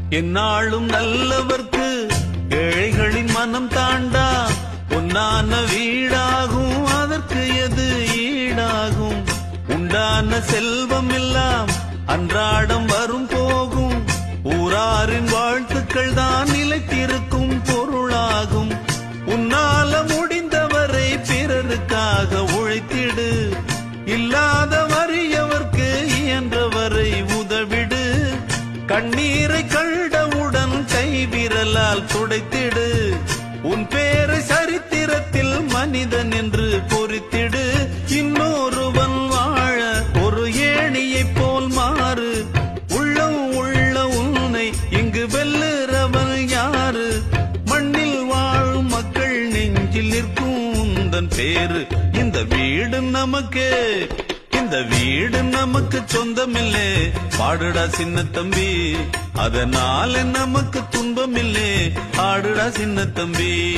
என்னாலும் நல்லவர்க்கு ஏழைகளின் மனம் தாண்டா. பொன்னான வீடாகும் அதற்கு எது ஈடாகும். உண்டான செல்வம் எல்லாம் அன்றாடம் வரும் போகும். ஊராரின் வாழ்த்துக்கள் தான் நிலைத்திருக்கும் பொருளாகும். உன்னால முடிந்தவரை பிறருக்காக உழைத்திடு. இல்லாத வறியவர்க்கு இயன்றவரை உதவிடு. கண்ணீரை கண்டவுடன் கைவிரலால் துடைத்திடு. உன் பேரை சரித்திரத்தில் மனிதன் என்று பொறித்திடு. இன்னொருவன் வாழ ஒரு ஏணியைப் போல் மாறு. உள்ளம் உள்ள உன்னை இங்கு வெல்லுறவன் யாரு? மண்ணில் வாழும் மக்கள் நெஞ்சில் நிற்கும் உந்தன் பேரு. இந்த வீடு நமக்கு, இந்த வீடு நமக்கு சொந்தமில்லே. பாடுடா சின்ன தம்பி, அதனால நமக்கு துன்பமில்லே. ஆடுடா சின்ன தம்பி.